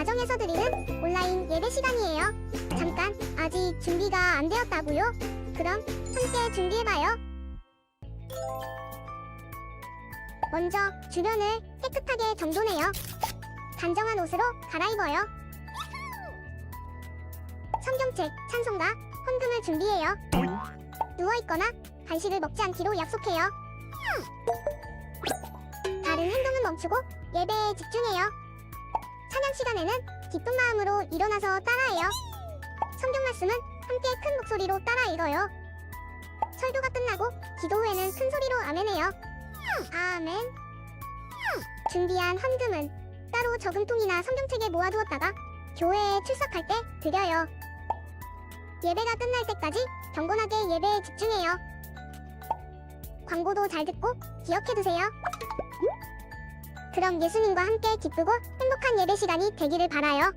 가정에서 드리는 온라인 예배 시간이에요. 잠깐, 아직 준비가 안 되었다고요? 그럼 함께 준비해봐요. 먼저 주변을 깨끗하게 정돈해요. 단정한 옷으로 갈아입어요. 성경책, 찬송가, 헌금을 준비해요. 누워있거나 간식을 먹지 않기로 약속해요. 다른 행동은 멈추고 예배에 집중해요. 찬양 시간에는 기쁜 마음으로 일어나서 따라해요. 성경 말씀은 함께 큰 목소리로 따라 읽어요. 설교가 끝나고 기도 후에는 큰 소리로 아멘해요. 아멘. 준비한 헌금은 따로 저금통이나 성경책에 모아두었다가 교회에 출석할 때 드려요. 예배가 끝날 때까지 경건하게 예배에 집중해요. 광고도 잘 듣고 기억해두세요. 그럼 예수님과 함께 기쁘고 행복한 예배 시간이 되기를 바라요.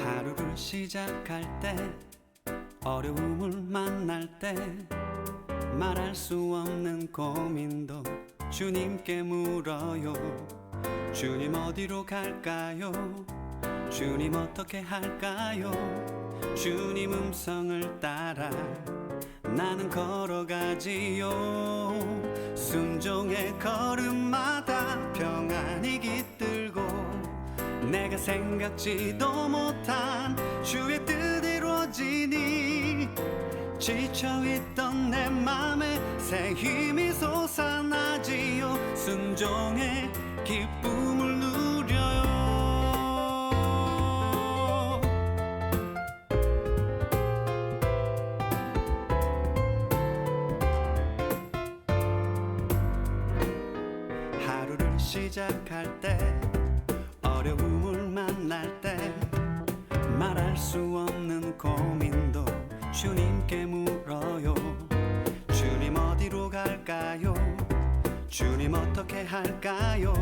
하루를 시작할 때 어려움을 만날 때 말할 수 없는 고민도 주님께 물어요. 주님 어디로 갈까요? 주님 어떻게 할까요? 주님 음성을 따라 나는 걸어가지요. 순종의 걸음마다 평안이 깃들고 내가 생각지도 못한 주의 뜻 이루어지니 지쳐있던 내 맘에 새 힘이 솟아나지요. 순종의 기쁨을 누려요. 하루를 시작할 때 어려움을 만날 때 말할 수 없는 고민도 주님께 물어요. 주님 어디로 갈까요? 주님 어떻게 할까요?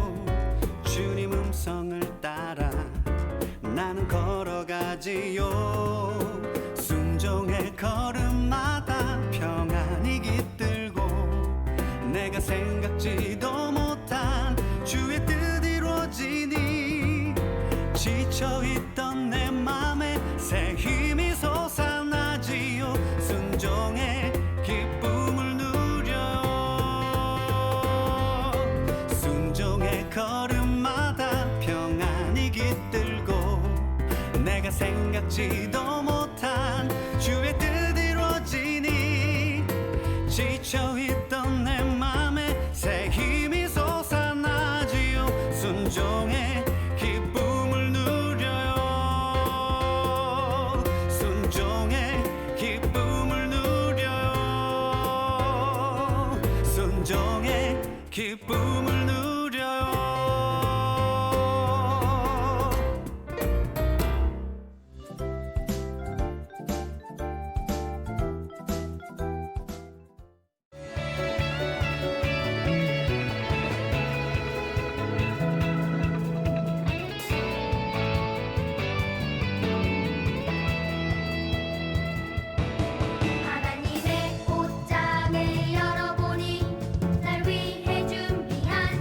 주님 음성을 따라 나는 걸어가지요. 순종의 걸음마다 평안이 깃들고 내가 생각지도 못한 주의 뜻 이루어지니 지쳐있던 내 맘에 새 힘이 솟아나지요. 순종의 기쁨을 누려요. 순종의 걸음마다 평안이 깃들고 내가 생각지도 못한 주의 뜻 이루어지니 지쳐있던 내 맘에 새 힘이 솟아나지요. 순종의 기쁨을 누려요. 순종의 기쁨을 누려요. 순종의 기쁨을 누려요. 하나님의 옷장을 열어보니 날 위해 준비한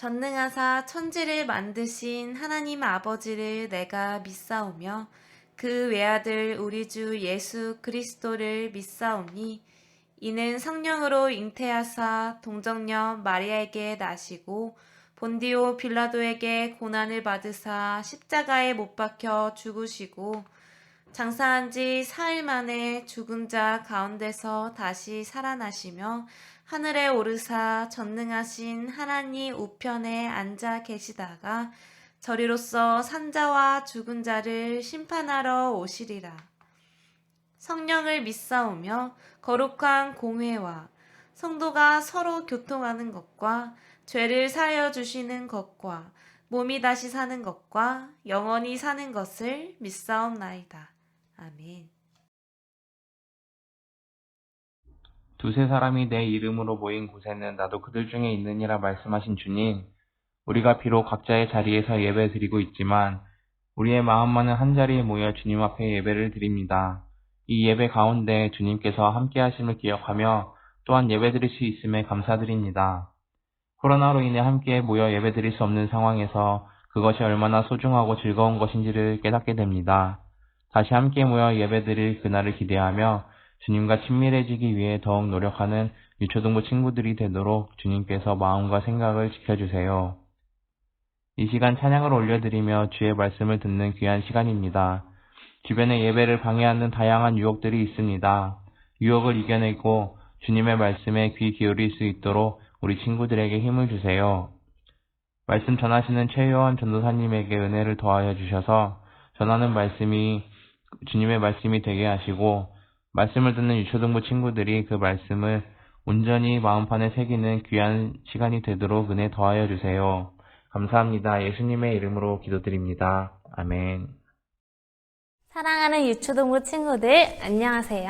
전능하사 천지를 만드신 하나님 아버지를 내가 믿사오며 그 외아들 우리 주 예수 그리스도를 믿사오니 이는 성령으로 잉태하사 동정녀 마리아에게 나시고 본디오 빌라도에게 고난을 받으사 십자가에 못 박혀 죽으시고 장사한 지 사흘 만에 죽은 자 가운데서 다시 살아나시며 하늘에 오르사 전능하신 하나님 우편에 앉아 계시다가 저리로서 산자와 죽은 자를 심판하러 오시리라. 성령을 믿사오며 거룩한 공회와 성도가 서로 교통하는 것과 죄를 사하여 주시는 것과 몸이 다시 사는 것과 영원히 사는 것을 믿사옵나이다. 아멘. 두세 사람이 내 이름으로 모인 곳에는 나도 그들 중에 있느니라 말씀하신 주님, 우리가 비록 각자의 자리에서 예배 드리고 있지만 우리의 마음만은 한자리에 모여 주님 앞에 예배를 드립니다. 이 예배 가운데 주님께서 함께 하심을 기억하며 또한 예배 드릴 수 있음에 감사드립니다. 코로나로 인해 함께 모여 예배 드릴 수 없는 상황에서 그것이 얼마나 소중하고 즐거운 것인지를 깨닫게 됩니다. 다시 함께 모여 예배 드릴 그날을 기대하며 주님과 친밀해지기 위해 더욱 노력하는 유초등부 친구들이 되도록 주님께서 마음과 생각을 지켜주세요. 이 시간 찬양을 올려드리며 주의 말씀을 듣는 귀한 시간입니다. 주변에 예배를 방해하는 다양한 유혹들이 있습니다. 유혹을 이겨내고 주님의 말씀에 귀 기울일 수 있도록 우리 친구들에게 힘을 주세요. 말씀 전하시는 최요한 전도사님에게 은혜를 더하여 주셔서 전하는 말씀이 주님의 말씀이 되게 하시고 말씀을 듣는 유초등부 친구들이 그 말씀을 온전히 마음판에 새기는 귀한 시간이 되도록 은혜 더하여 주세요. 감사합니다. 예수님의 이름으로 기도드립니다. 아멘. 사랑하는 유초동부 친구들, 안녕하세요.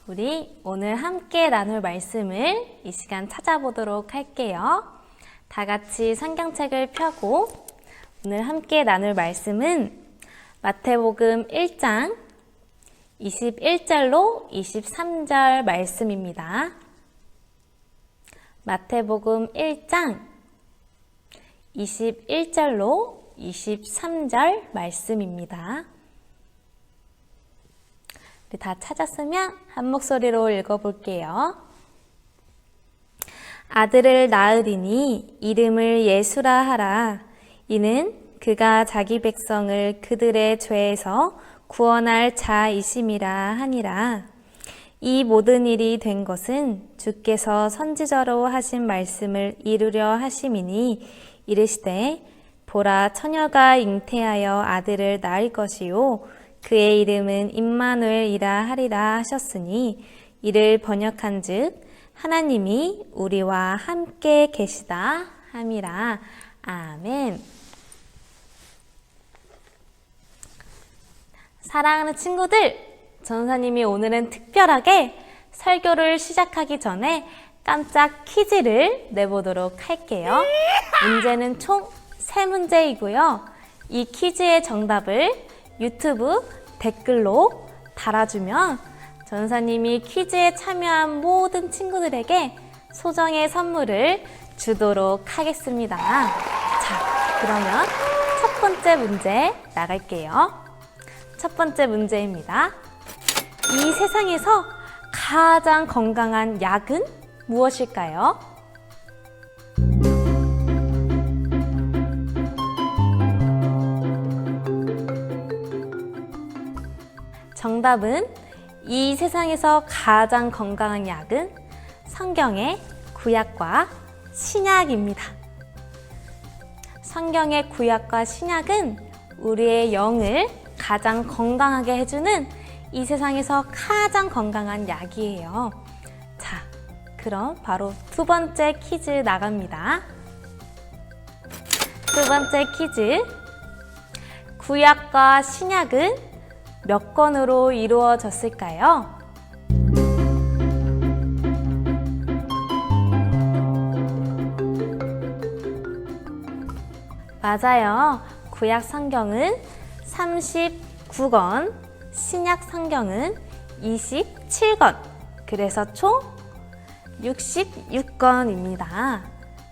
우리 오늘 함께 나눌 말씀을 이 시간 찾아보도록 할게요. 다 같이 성경책을 펴고 오늘 함께 나눌 말씀은 마태복음 1장 21절로 23절 말씀입니다. 마태복음 1장 21절로 23절 말씀입니다. 우리 다 찾았으면 한 목소리로 읽어볼게요. 아들을 낳으리니 이름을 예수라 하라. 이는 그가 자기 백성을 그들의 죄에서 구원할 자이심이라 하니라. 이 모든 일이 된 것은 주께서 선지자로 하신 말씀을 이루려 하심이니 이르시되 보라 처녀가 잉태하여 아들을 낳을 것이요 그의 이름은 임마누엘이라 하리라 하셨으니 이를 번역한즉 하나님이 우리와 함께 계시다 함이라. 아멘. 사랑하는 친구들, 전사님이 오늘은 특별하게 설교를 시작하기 전에 깜짝 퀴즈를 내보도록 할게요. 문제는 총 3문제이고요. 이 퀴즈의 정답을 유튜브 댓글로 달아주면 전사님이 퀴즈에 참여한 모든 친구들에게 소정의 선물을 주도록 하겠습니다. 자, 그러면 첫 번째 문제 나갈게요. 첫 번째 문제입니다. 이 세상에서 가장 건강한 약은 무엇일까요? 정답은 이 세상에서 가장 건강한 약은 성경의 구약과 신약입니다. 성경의 구약과 신약은 우리의 영을 가장 건강하게 해주는 이 세상에서 가장 건강한 약이에요. 자, 그럼 바로 두 번째 퀴즈 나갑니다. 두 번째 퀴즈. 구약과 신약은 몇 권으로 이루어졌을까요? 맞아요. 구약 성경은 39권, 신약 성경은 27권, 그래서 총 66권입니다.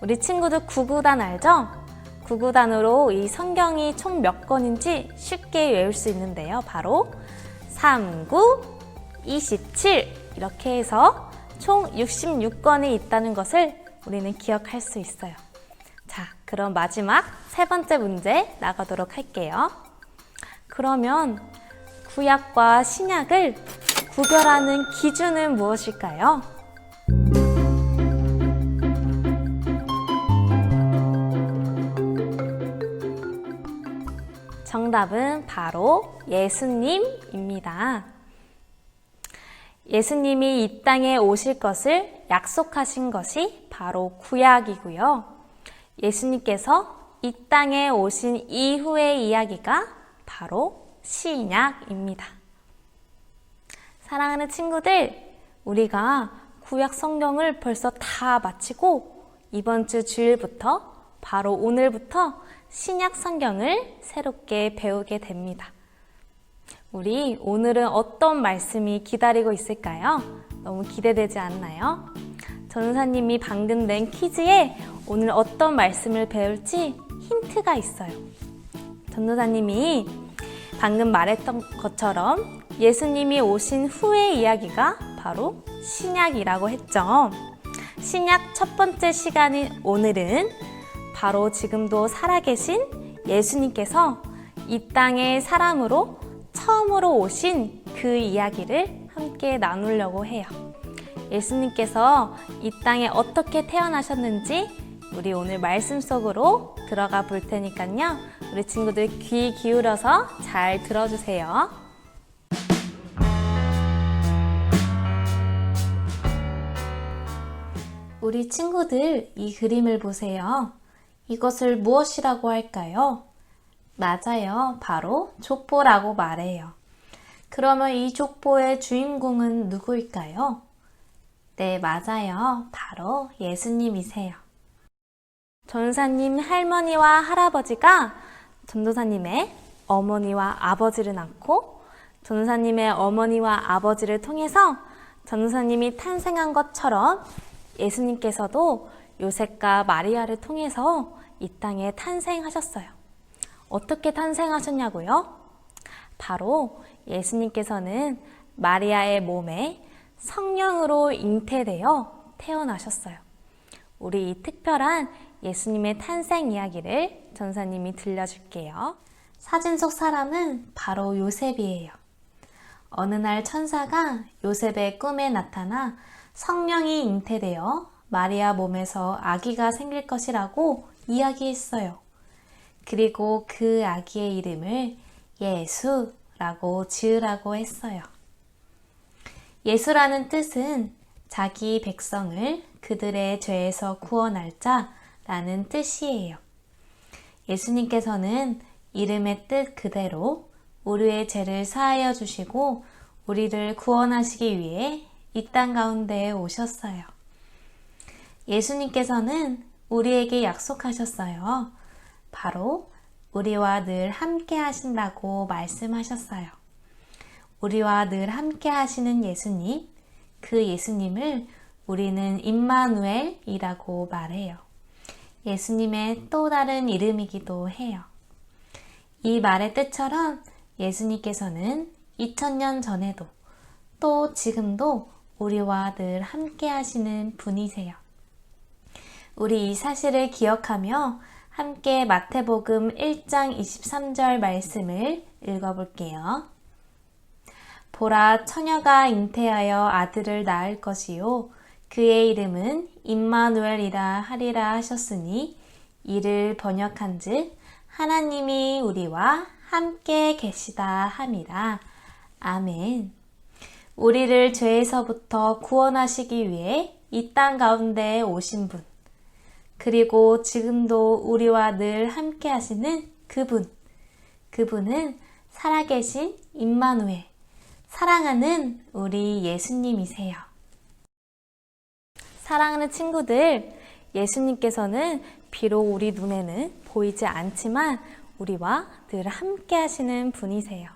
우리 친구들 구구단 알죠? 구구단으로 이 성경이 총 몇 권인지 쉽게 외울 수 있는데요. 바로 3, 9, 27 이렇게 해서 총 66권이 있다는 것을 우리는 기억할 수 있어요. 자, 그럼 마지막 세 번째 문제 나가도록 할게요. 그러면 구약과 신약을 구별하는 기준은 무엇일까요? 정답은 바로 예수님입니다. 예수님이 이 땅에 오실 것을 약속하신 것이 바로 구약이고요. 예수님께서 이 땅에 오신 이후의 이야기가 바로 신약입니다. 사랑하는 친구들, 우리가 구약 성경을 벌써 다 마치고 이번 주 주일부터 바로 오늘부터 신약 성경을 새롭게 배우게 됩니다. 우리 오늘은 어떤 말씀이 기다리고 있을까요? 너무 기대되지 않나요? 전도사님이 방금 낸 퀴즈에 오늘 어떤 말씀을 배울지 힌트가 있어요. 전도사님이 방금 말했던 것처럼 예수님이 오신 후의 이야기가 바로 신약이라고 했죠. 신약 첫 번째 시간인 오늘은 바로 지금도 살아계신 예수님께서 이 땅에 사람으로 처음으로 오신 그 이야기를 함께 나누려고 해요. 예수님께서 이 땅에 어떻게 태어나셨는지 우리 오늘 말씀 속으로 들어가 볼 테니까요. 우리 친구들 귀 기울여서 잘 들어주세요. 우리 친구들 이 그림을 보세요. 이것을 무엇이라고 할까요? 맞아요. 바로 족보라고 말해요. 그러면 이 족보의 주인공은 누구일까요? 네, 맞아요. 바로 예수님이세요. 전도사님 할머니와 할아버지가 전도사님의 어머니와 아버지를 낳고 전도사님의 어머니와 아버지를 통해서 전도사님이 탄생한 것처럼 예수님께서도 요셉과 마리아를 통해서 이 땅에 탄생하셨어요. 어떻게 탄생하셨냐고요? 바로 예수님께서는 마리아의 몸에 성령으로 잉태되어 태어나셨어요. 우리 이 특별한 예수님의 탄생 이야기를 전사님이 들려줄게요. 사진 속 사람은 바로 요셉이에요. 어느 날 천사가 요셉의 꿈에 나타나 성령이 잉태되어 마리아 몸에서 아기가 생길 것이라고 이야기했어요. 그리고 그 아기의 이름을 예수라고 지으라고 했어요. 예수라는 뜻은 자기 백성을 그들의 죄에서 구원할 자라는 뜻이에요. 예수님께서는 이름의 뜻 그대로 우리의 죄를 사하여 주시고 우리를 구원하시기 위해 이 땅 가운데 오셨어요. 예수님께서는 우리에게 약속하셨어요. 바로 우리와 늘 함께 하신다고 말씀하셨어요. 우리와 늘 함께 하시는 예수님, 그 예수님을 우리는 임마누엘이라고 말해요. 예수님의 또 다른 이름이기도 해요. 이 말의 뜻처럼 예수님께서는 2000년 전에도 또 지금도 우리와 늘 함께 하시는 분이세요. 우리 이 사실을 기억하며 함께 마태복음 1장 23절 말씀을 읽어볼게요. 보라, 처녀가 잉태하여 아들을 낳을 것이요 그의 이름은 임마누엘이라 하리라 하셨으니 이를 번역한즉 하나님이 우리와 함께 계시다 함이라. 아멘. 우리를 죄에서부터 구원하시기 위해 이 땅 가운데 오신 분, 그리고 지금도 우리와 늘 함께 하시는 그분은 살아계신 임마누엘, 사랑하는 우리 예수님이세요. 사랑하는 친구들, 예수님께서는 비록 우리 눈에는 보이지 않지만 우리와 늘 함께 하시는 분이세요.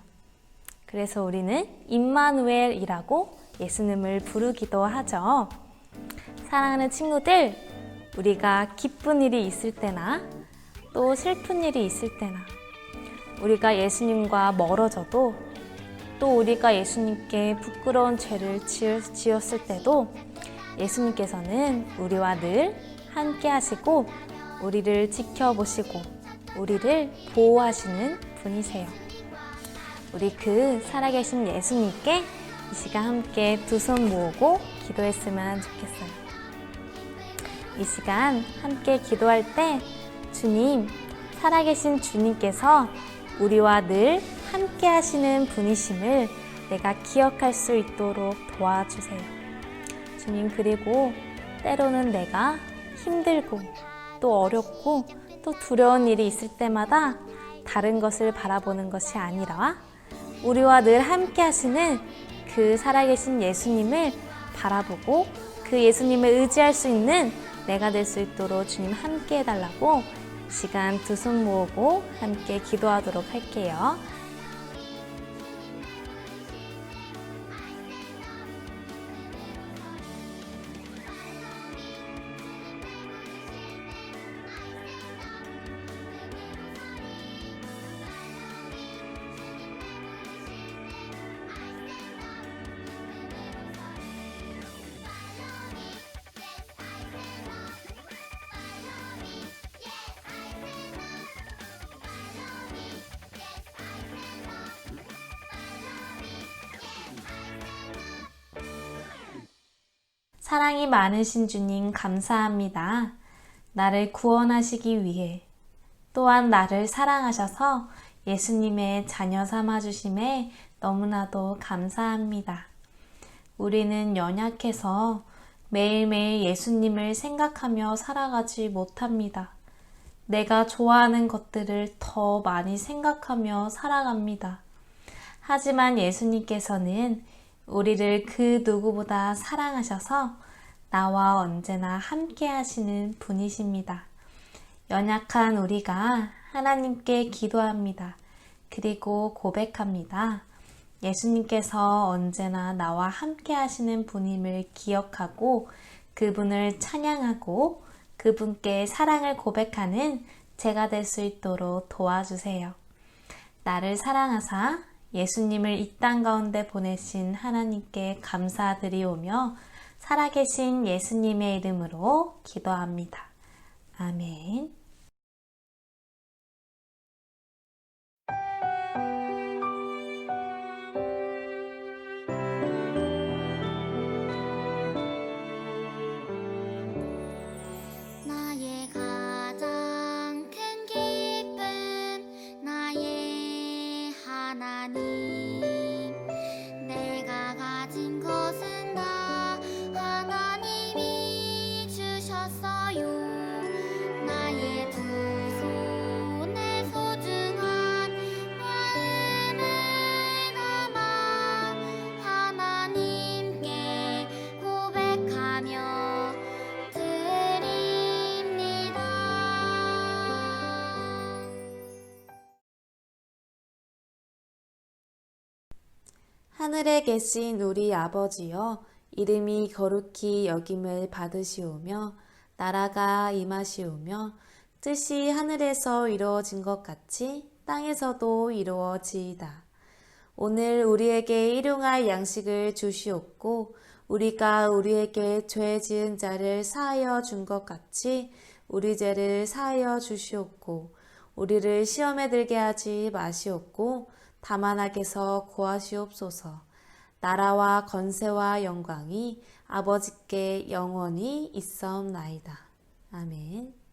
그래서 우리는 임마누엘이라고 예수님을 부르기도 하죠. 사랑하는 친구들, 우리가 기쁜 일이 있을 때나 또 슬픈 일이 있을 때나 우리가 예수님과 멀어져도 또 우리가 예수님께 부끄러운 죄를 지었을 때도 예수님께서는 우리와 늘 함께 하시고 우리를 지켜보시고 우리를 보호하시는 분이세요. 우리 그 살아계신 예수님께 이 시간 함께 두 손 모으고 기도했으면 좋겠어요. 이 시간 함께 기도할 때 주님, 살아계신 주님께서 우리와 늘 함께 하시는 분이심을 내가 기억할 수 있도록 도와주세요. 주님, 그리고 때로는 내가 힘들고 또 어렵고 또 두려운 일이 있을 때마다 다른 것을 바라보는 것이 아니라 우리와 늘 함께 하시는 그 살아계신 예수님을 바라보고 그 예수님을 의지할 수 있는 내가 될 수 있도록 주님 함께 해달라고 시간 두 손 모으고 함께 기도하도록 할게요. 사랑이 많으신 주님 감사합니다. 나를 구원하시기 위해 또한 나를 사랑하셔서 예수님의 자녀 삼아주심에 너무나도 감사합니다. 우리는 연약해서 매일매일 예수님을 생각하며 살아가지 못합니다. 내가 좋아하는 것들을 더 많이 생각하며 살아갑니다. 하지만 예수님께서는 우리를 그 누구보다 사랑하셔서 나와 언제나 함께 하시는 분이십니다. 연약한 우리가 하나님께 기도합니다. 그리고 고백합니다. 예수님께서 언제나 나와 함께 하시는 분임을 기억하고 그분을 찬양하고 그분께 사랑을 고백하는 제가 될 수 있도록 도와주세요. 나를 사랑하사 예수님을 이 땅 가운데 보내신 하나님께 감사드리오며 살아계신 예수님의 이름으로 기도합니다. 아멘. 나의 가장 큰 기쁨 나의 하나님 내가 가진 것은 다 하나님이 주셨어요 나의 두 손에 소중한 마음을 담아 하나님께 고백하며 드립니다. 하늘에 계신 우리 아버지여, 이름이 거룩히 여김을 받으시오며 나라가 임하시오며 뜻이 하늘에서 이루어진 것 같이 땅에서도 이루어지이다. 오늘 우리에게 일용할 양식을 주시옵고 우리가 우리에게 죄 지은 자를 사하여 준 것 같이 우리 죄를 사하여 주시옵고 우리를 시험에 들게 하지 마시옵고 다만 악에서 구하시옵소서. 나라와 권세와 영광이 아버지께 영원히 있사옵나이다. 아멘.